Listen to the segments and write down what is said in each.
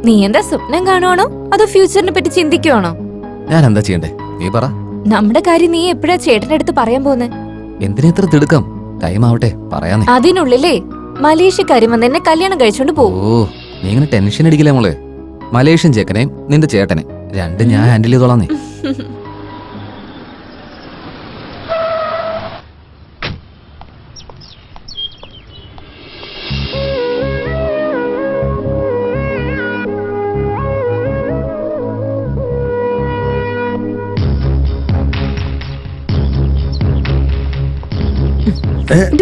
നീ എന്താ സ്വപ്നം കാണുവാണോ അതോ ഫ്യൂച്ചറിനെ പറ്റി ചിന്തിക്കുവാണോ? ഞാൻ എന്താ ചെയ്യണ്ടേ നീ പറ. നമ്മുടെ കാര്യം നീ എപ്പോഴാ ചേട്ടന്റെ അടുത്ത് പറയാൻ പോന്നെ? എന്തിനാ ഇത്ര തിടുക്കം? ടൈം ആവട്ടെ പറയാന്നേ. അതിനുള്ളിലേ മലേഷ്യക്കാരും വന്ന് എന്നെ കല്യാണം കഴിച്ചോണ്ട് പോകും. ഓ നീ ഇങ്ങനെ ടെൻഷൻ അടിക്കില്ലേ മോളെ. മലേഷ്യൻ ചേക്കനെയും നിന്റെ ചേട്ടനെ രണ്ടും ഞാൻ ഹാൻഡിൽ ചെയ്തോളാം നീ.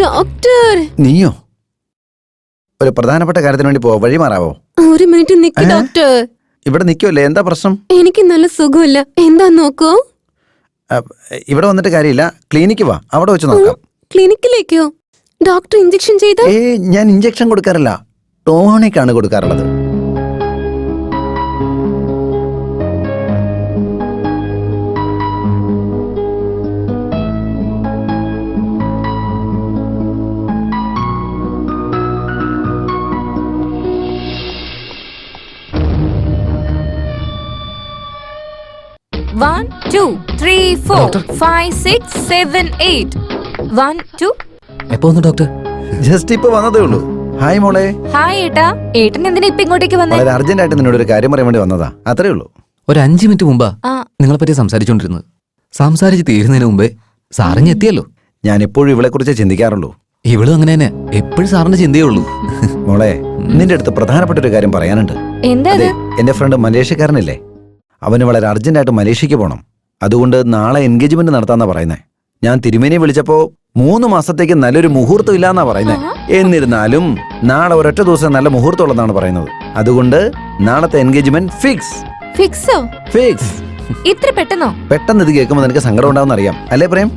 ഡോക്ടർ, നീയോ? ഒരു പ്രധാനപ്പെട്ട കാര്യത്തിന് വേണ്ടി പോവാ, വഴി മാറാവോ? ഒരു മിനിറ്റ് നിക്ക് ഡോക്ടർ. ഇവിടെ നിൽക്കുമല്ലേ, എന്താ പ്രശ്നം? എനിക്ക് നല്ല സുഖമില്ല, എന്താ നോക്കോ? ഇവിടെ വന്നിട്ട് കാര്യമില്ല, ക്ലിനിക്ക് വാ, അവിടെ വെച്ച് നോക്കാം. ക്ലിനിക്കിലേക്കോ? ഡോക്ടർ ഇഞ്ചക്ഷൻ ചെയ്ത? ഞാൻ ഇഞ്ചക്ഷൻ കൊടുക്കാറില്ല, ടോണിക്കാണ് കൊടുക്കാറുള്ളത്. എപ്പോ വന്നു ഡോക്ടർ? ജസ്റ്റ് ഇപ്പൊ വന്നതേ ഉള്ളൂ. ഹായ് മോളെ. ഹായ് ഏട്ടാ. ഏട്ടൻ എന്തിനാ ഇപ്പൊ ഇങ്ങോട്ടേക്ക് വന്നേ? വളരെ അർജന്റ് ആയിട്ട് നിന്നോട് ഒരു കാര്യം പറയാൻ വേണ്ടി വന്നതാ, അത്രേ ഉള്ളൂ. ഒരു 5 മിനിറ്റ് മുമ്പാ നിങ്ങളെ പറ്റി സംസാരിച്ചോണ്ടിരുന്നത്. സംസാരിച്ച് തീരുന്നതിന് മുമ്പേ സാറിഞ്ഞ് എത്തിയല്ലോ. ഞാൻ എപ്പോഴും ഇവളെ കുറിച്ച് ചിന്തിക്കാറുള്ളൂ. ഇവളും അങ്ങനെ തന്നെ, എപ്പോഴും സാറിന്റെ ചിന്തയേ ഉള്ളൂ. മോളെ, നിന്റെ അടുത്ത് പ്രധാനപ്പെട്ട ഒരു കാര്യം പറയാനുണ്ട്. എന്താ? എന്റെ ഫ്രണ്ട് മലേഷ്യക്കാരനില്ലേ, അവന് വളരെ അർജന്റായിട്ട് മലേഷ്യക്ക് പോകണം. അതുകൊണ്ട് നാളെ എൻഗേജ്മെന്റ് നടത്താന്നാ പറയുന്നേ. ഞാൻ തിരുമേനിയെ വിളിച്ചപ്പോ 3 മാസത്തേക്ക് നല്ലൊരു മുഹൂർത്തം ഇല്ലാന്നാ പറയുന്നേ. എന്നിരുന്നാലും നാളെ ഒരൊറ്റ ദിവസം നല്ല മുഹൂർത്തം ഉള്ളതാണ് പറയുന്നത്. അതുകൊണ്ട് നാളത്തെ എൻഗേജ്മെന്റ് ഫിക്സ്. ഫിക്സോ? ഫിക്സ്. ഇത്ര പെട്ടെന്നോ? പെട്ടെന്ന് ഇത് കേൾക്കുമ്പോൾ നിനക്ക് സങ്കടം ഉണ്ടാവും അറിയാം അല്ലേ പ്രേം?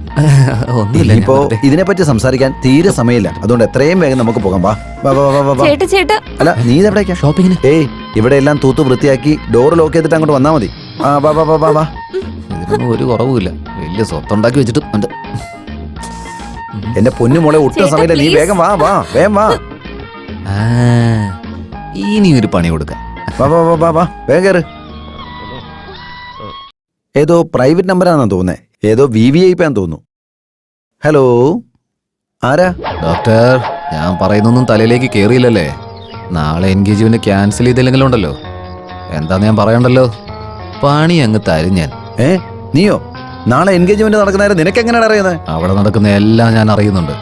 ഇപ്പോ ഇതിനെപ്പറ്റി സംസാരിക്കാൻ തീരെ സമയമില്ല, അതുകൊണ്ട് എത്രയും വേഗം നമുക്ക് പോകാം. വാ വാ വാ വാ. ചേട്ടാ. അല്ല, നീ ഇതെവിടേക്കാ? ഷോപ്പിങ്ങിന്. ഇവിടെ എല്ലാം തൂത്ത് വൃത്തിയാക്കി ഡോർ ലോക്ക് ചെയ്തിട്ട് അങ്ങോട്ട് വന്നാ മതി. വാ വാ വാ വാ വാ. ഇതിനൊന്നും ഒരു കുറവുമില്ല, വലിയ സ്വത്തുണ്ടാക്കി വെച്ചിട്ട്. എന്റെ പൊന്നു മോളെ, ഒട്ടും സമയമില്ല, നീ വേഗം വാ വാ, വേഗം വാ. ഇനി ഒരു പണി കൊടുക്കാം. വാ വാ വാ വാ വാ, വേഗം കയറ്. ഏതോ പ്രൈവറ്റ് നമ്പറാണെന്ന് തോന്നുന്നേ, ഏതോ VVIP ആണെന്ന് തോന്നുന്നു. ഹലോ, ആരാ? ഡോക്ടർ, ഞാൻ പറയുന്നൊന്നും തലയിലേക്ക് കേറിയില്ലല്ലേ? നാളെ എൻഗേജ്മെന്റ് ക്യാൻസൽ ചെയ്തില്ലെങ്കിലും ഉണ്ടല്ലോ, എന്താന്ന് ഞാൻ പറയണ്ടല്ലോ, പണി അങ്ങ് തരും ഞാൻ. നീയോ? നാളെ എൻഗേജ്മെന്റ് നടക്കുന്ന നിനക്ക് എങ്ങനെയാണ് അറിയുന്നത്? അവിടെ നടക്കുന്ന എല്ലാം ഞാൻ അറിയുന്നുണ്ട്.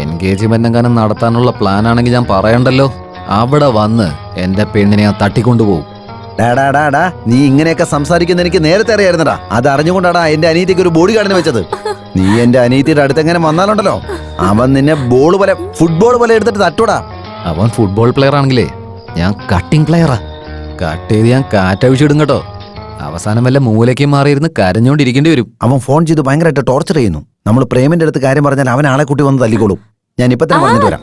എൻഗേജ്മെന്റ് എങ്ങാനും നടത്താനുള്ള പ്ലാൻ ആണെങ്കിൽ ഞാൻ പറയണ്ടല്ലോ, അവിടെ വന്ന് എന്റെ പെണ്ണിനെ ഞാൻ തട്ടിക്കൊണ്ടുപോകും. ഡാ, നീ ഇങ്ങനെയൊക്കെ സംസാരിക്കുന്ന എനിക്ക് നേരത്തെ അറിയായിരുന്നടാ. അത് അറിഞ്ഞുകൊണ്ടാടാ എന്റെ അനിയത്തിക്ക് ഒരു ബോഡി ഗാർഡിനെ വെച്ചത്. നീ എന്റെ അനിയത്തിയുടെ അടുത്ത് എങ്ങനെ വന്നാലുണ്ടല്ലോ, അവൻ നിന്നെ ഫുട്ബോൾ പോലെ എടുത്തിട്ട് തട്ടൂടാ. അവൻ ഫുട്ബോൾ പ്ലെയർ ആണെങ്കിലേ ഞാൻ കട്ടിംഗ് പ്ലെയറാ. കട്ട് ചെയ്ത് ഞാൻ കാറ്റഴിച്ചിടും കേട്ടോ. അവസാനം വല്ല മൂലയ്ക്ക് മാറിയിരുന്ന് കരഞ്ഞോണ്ടിരിക്കേണ്ടി വരും. അവൻ ഫോൺ ചെയ്ത് ഭയങ്കരമായിട്ട് ടോർച്ചർ ചെയ്യുന്നു. നമ്മൾ പ്രേമിന്റെ അടുത്ത് കാര്യം പറഞ്ഞാൽ അവൻ ആളെ കൂട്ടി വന്ന് തല്ലിക്കോളും. ഞാൻ ഇപ്പൊ തന്നെ പറഞ്ഞിട്ട് വരാം.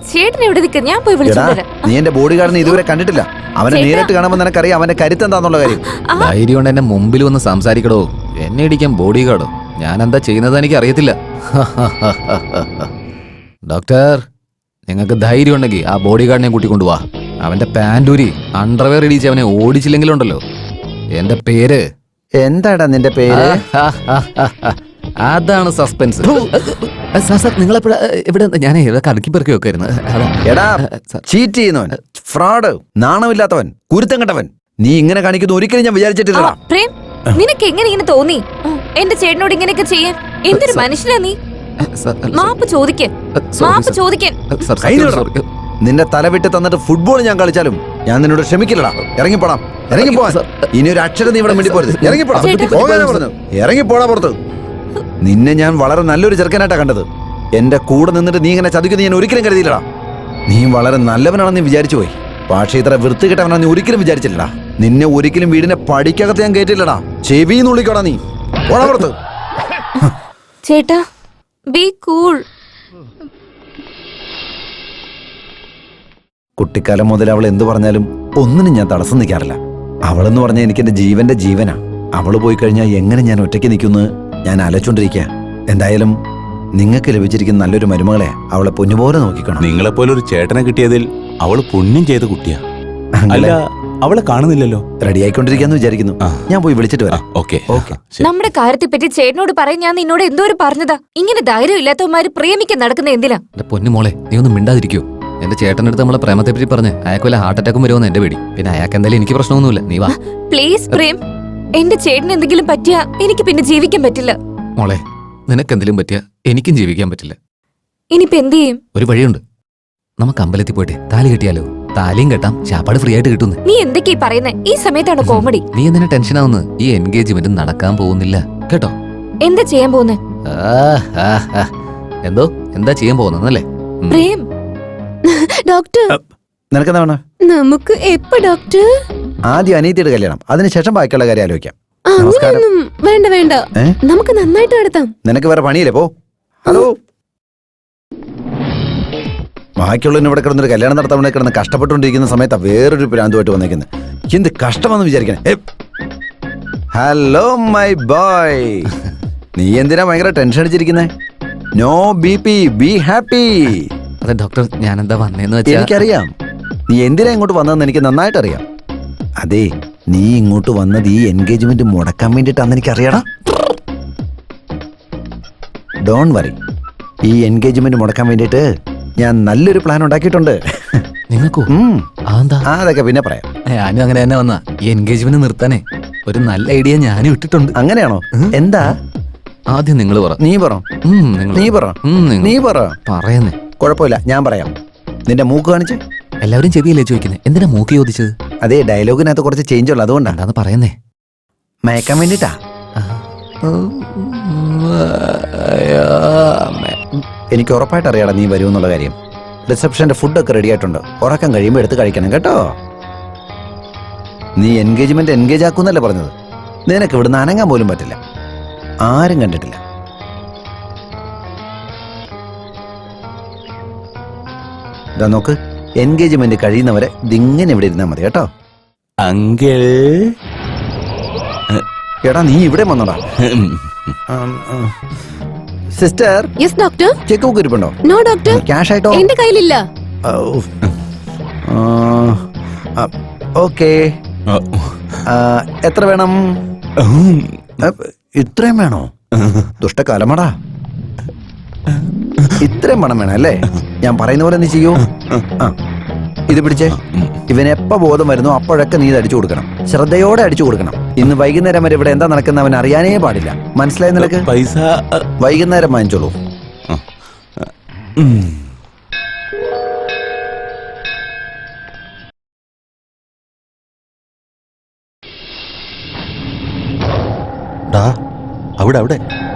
നീ എന്റെ ബോഡി ഗാർഡിനെ ഇതുവരെ കണ്ടിട്ടില്ല. അവനെ നേരിട്ട് കാണുമ്പോൾ നിനക്കറിയാം അവന്റെ കരുത്ത് എന്താന്നുള്ള കാര്യം. ധൈര്യം കൊണ്ട് എന്നെ മുമ്പിൽ വന്ന് സംസാരിക്കടോ. എന്നെ ഇടിക്കാൻ ബോഡി ഗാർഡോ? ഞാൻ എന്താ ചെയ്യുന്നത് എനിക്ക് അറിയത്തില്ല. ഡോക്ടർ, നിങ്ങൾക്ക് ധൈര്യം ഉണ്ടെങ്കിൽ ആ ബോഡി ഗാർഡിനെ കൂട്ടിക്കൊണ്ടുപോവാ. അവന്റെ പാൻറ്റൂരി അണ്ടർവെയർ ഇടിച്ച് അവനെ ഓടിച്ചില്ലെങ്കിലുണ്ടല്ലോ, എന്റെ പേര് എന്താടാ? നിന്റെ പേര്? അതാണ് സസ്പെൻസ്. നിങ്ങളെപ്പോഴാ ഇവിടെ? ഞാൻ കടക്കി പെറുക്കി വെക്കായിരുന്നു. എടാ, ചീറ്റ് ചെയ്യുന്നവൻ, ഫ്രോഡ്, നാണമില്ലാത്തവൻ, കുരുത്തം കെട്ടവൻ. നീ ഇങ്ങനെ കാണിക്കുന്ന ഒരിക്കലും ഞാൻ വിചാരിച്ചിട്ടില്ല. പ്രേം, നിനക്ക് എങ്ങനെ ഇങ്ങനെ തോന്നി എന്റെ ചേട്ടനോട് ഇങ്ങനെയൊക്കെ ചെയ്യാൻ? എന്തൊരു മനുഷ്യനാ നീ? മാപ്പ് ചോദിക്കാൻ. നിന്റെ തല വിട്ട് തന്നിട്ട് ഫുട്ബോൾ ഞാൻ കളിച്ചാലും ഞാൻ നിന്നോട് ക്ഷമിക്കില്ലടാ. ഇറങ്ങിപ്പോടാ, ഇറങ്ങിപ്പോവാൻ. ഇനി ഒരു അക്ഷരം നീ ഇവിടെ മിണ്ടി പോരുത്. ഇറങ്ങിപ്പോടാ, ഇറങ്ങിപ്പോടാ പുറത്ത്. നിന്നെ ഞാൻ വളരെ നല്ലൊരു ചെറുക്കനായിട്ടാ കണ്ടത്. എന്റെ കൂടെ നിന്നിട്ട് നീ ഇങ്ങനെ ചതിക്കുന്ന ഞാൻ ഒരിക്കലും കരുതിയില്ലടാ. നീ വളരെ നല്ലവനാണെന്ന് വിചാരിച്ചു പോയി, പക്ഷേ ഇത്ര വൃത്തികെട്ടവനാണെന്ന് നീ ഒരിക്കലും വിചാരിച്ചില്ലടാ. നിന്നെ ഒരിക്കലും വീടിന്റെ പടിക്കകത്ത് ഞാൻ കേട്ടില്ലടാ. ചെവിന്ന് വിളിക്കോടാ നീ. ഓടാ പുറത്ത്. ചേട്ടാ, ബി കൂൾ. കുട്ടിക്കാലം മുതൽ അവൾ എന്തു പറഞ്ഞാലും ഒന്നിനും ഞാൻ തടസ്സം നിൽക്കാറില്ല. അവളെന്ന് പറഞ്ഞാൽ എനിക്ക് എന്റെ ജീവന്റെ ജീവനാ. അവള് പോയി കഴിഞ്ഞാൽ എങ്ങനെ ഞാൻ ഒറ്റയ്ക്ക് നിൽക്കുന്നു ഞാൻ ആലോചിച്ചോണ്ടിരിക്കുക. എന്തായാലും നിങ്ങൾക്ക് ലഭിച്ചിരിക്കുന്ന നല്ലൊരു മരുമകളെ അവളെ പൊന്നുപോലെ നോക്കിക്കണം. നിങ്ങളെപ്പോലെ ഒരു ചേട്ടനെ കിട്ടിയതിൽ അവള് പുണ്യം ചെയ്ത കുട്ടിയാ. അല്ല, അവളെ കാണുന്നില്ലല്ലോ. റെഡി ആയിക്കൊണ്ടിരിക്കാന്ന് വിചാരിക്കുന്നു. ഞാൻ പോയി വിളിച്ചിട്ട് വരാം. Okay okay. നമ്മുടെ കാര്യത്തെ പറ്റി ചേട്ടനോട് പറയാൻ ഞാൻ നിന്നോട് എന്തോരം പറഞ്ഞതാ. ഇങ്ങനെ ധൈര്യം ഇല്ലാത്തവന്മാര് പ്രേമിക്കാൻ നടക്കുന്ന എന്തിനാ? എന്റെ പൊന്നു മോളെ, നീ ഒന്നും മിണ്ടാതിരിക്കോ. എന്റെ ചേട്ടൻ്റെ അടുത്ത് നമ്മളെ പ്രേമത്തെ പറ്റി പറഞ്ഞ് അയാൾക്ക് വല്ല ഹാർട്ട് അറ്റാക്കും വരുമെന്ന് എന്റെ പേടി. പിന്നെ അയാൾക്ക് എന്തായാലും എനിക്ക് പ്രശ്നമൊന്നുമില്ല. നീ വാ പ്ലീസ് പ്രേം, എന്റെ ചേട്ടന് എന്തെങ്കിലും പറ്റിയാ എനിക്ക് പിന്നെ ജീവിക്കാൻ പറ്റില്ല. മോളെ, നിനക്കെന്തെങ്കിലും പറ്റിയാ എനിക്കും ജീവിക്കാൻ പറ്റില്ല. ഇനിയിപ്പോ എന്ത് ചെയ്യും? ഒരു വഴിയുണ്ട്. നമുക്ക് അമ്പലത്തിൽ പോയിട്ട് താലി കെട്ടിയാലോ? താലിയും കെട്ടാം, ശാപ്പാട് ഫ്രീ ആയിട്ട് കിട്ടുന്നു. നീ എന്തൊക്കെയാ പറയുന്നേ? ഈ സമയത്താണ് കോമഡി. നീ എന്തിനാ ടെൻഷൻ ആവുന്നത്? ഈ എൻഗേജ്മെന്റ് നടക്കാൻ പോകുന്നില്ല കേട്ടോ. എന്താ ചെയ്യാൻ പോകുന്നേ? എന്താ ചെയ്യാൻ പോകുന്നല്ലേ? പ്രേം ഡോക്ടർ, നിനക്കെന്താ വേണം? നമുക്ക് എപ്പോ ഡോക്ടർ? ആദ്യം അനീതിയുടെ കല്യാണം, അതിനുശേഷം ബാക്കിയുള്ള കാര്യം ആലോചിക്കാം. നമസ്കാരം. വേണ്ട വേണ്ട, നമുക്ക് നന്നായിട്ട് നടത്താം. നിനക്ക് വേറെ പണിയില്ലേ? പോ. ഹലോ, ബാക്കിയുള്ളവന് ഇവിടെ കിടന്നൊരു കല്യാണം നടത്താൻ വേണ്ടി കിടന്ന് കഷ്ടപ്പെട്ടുകൊണ്ടിരിക്കുന്ന സമയത്താ വേറൊരു പ്രാന്തുമായിട്ട് വന്നേക്കുന്നത്. എന്ത് കഷ്ടമെന്ന് വിചാരിക്കണേ. ഹലോ മൈ ബോയ്, നീ എന്തിനാ ഭയങ്കര ടെൻഷൻ അടിച്ചിരിക്കുന്നേ? No BP, be happy. അതെ ഡോക്ടർ, ഞാനെന്താ വന്നേന്ന് വെച്ചാൽ എനിക്കറിയാം നീ എന്തിനാ ഇങ്ങോട്ട് വന്നതെന്ന് എനിക്ക് നന്നായിട്ട് അറിയാം. അതെ, നീ ഇങ്ങോട്ട് വന്നത് ഈ എൻഗേജ്മെന്റ് മുടക്കാൻ വേണ്ടിയിട്ടാന്ന് എനിക്കറിയണം. ഡോണ്ട് വറി, ഈ എൻഗേജ്മെന്റ് മുടക്കാൻ വേണ്ടിയിട്ട് ഞാൻ നല്ലൊരു പ്ലാൻ ഉണ്ടാക്കിയിട്ടുണ്ട്. നിങ്ങൾക്കോ? അതൊക്കെ പിന്നെ പറയാം. ഞാനും അങ്ങനെ തന്നെ വന്ന ഈ എൻഗേജ്മെന്റ് നിർത്താനേ ഒരു നല്ല ഐഡിയ ഞാനും ഇട്ടിട്ടുണ്ട്. അങ്ങനെയാണോ? എന്താ? ആദ്യം നിങ്ങൾ പറ. നീ പറ. നീ പറ. നീ പറ. പറയുന്നേ. കുഴപ്പമില്ല, ഞാൻ പറയാം. നിന്റെ മൂക്ക് കാണിച്ച്. എല്ലാവരും ചെവിയല്ലേ ചോദിക്കുന്നത്, എന്തിനാ മൂക്ക് ചോദിച്ചത്? അതേ, ഡയലോഗിനകത്ത് കുറച്ച് ചേഞ്ച് ഉള്ളു, അതുകൊണ്ടാണ്. എന്താന്ന് പറയുന്നേ? മയക്കാൻ വേണ്ടിട്ടാ. എനിക്ക് ഉറപ്പായിട്ട് അറിയാടാ നീ വരുമെന്നുള്ള കാര്യം. റിസപ്ഷന്റെ ഫുഡൊക്കെ റെഡി ആയിട്ടുണ്ട്. ഉറക്കം കഴിയുമ്പോൾ എടുത്ത് കഴിക്കണം കേട്ടോ. നീ എൻഗേജ് ആക്കുന്നല്ലേ പറഞ്ഞത്? നിനക്ക് ഇവിടുന്ന് അനങ്ങാൻ പോലും പറ്റില്ല. ആരും കണ്ടിട്ടില്ല. ഇതാ നോക്ക്, എൻഗേജ്മെന്റ് കഴിയുന്നവരെ ഇതിങ്ങനെ ഇവിടെ ഇരുന്നാൽ മതി കേട്ടോ. അങ്കിൾ, എടാ നീ ഇവിടെ വന്നോടാ. Sister. Yes doctor. Cheque book ഇരിപ്പുണ്ടോ? No doctor. ക്യാഷ് ആയിട്ടോ? എന്റെ കയ്യിലില്ല. ഓക്കെ, എത്ര വേണം? ഇത്രയും വേണോ? ദുഷ്ടകാലമാടാ. ഇത്രയും പണം വേണം അല്ലേ? ഞാൻ പറയുന്ന പോലെ നീ ചെയ്യൂ. ഇത് പിടിച്ചേ. ഇവനെപ്പ ബോധം വരുന്നു അപ്പോഴൊക്കെ നീ ഇത് അടിച്ചു കൊടുക്കണം. ശ്രദ്ധയോടെ അടിച്ചു കൊടുക്കണം. ഇന്ന് വൈകുന്നേരം വരെ ഇവിടെ എന്താ നടക്കുന്ന അവൻ അറിയാനേ പാടില്ല. മനസ്സിലായി നിനക്ക്? പൈസ വൈകുന്നേരം വാങ്ങിച്ചോളൂ. അവിടെ അവിടെ ആ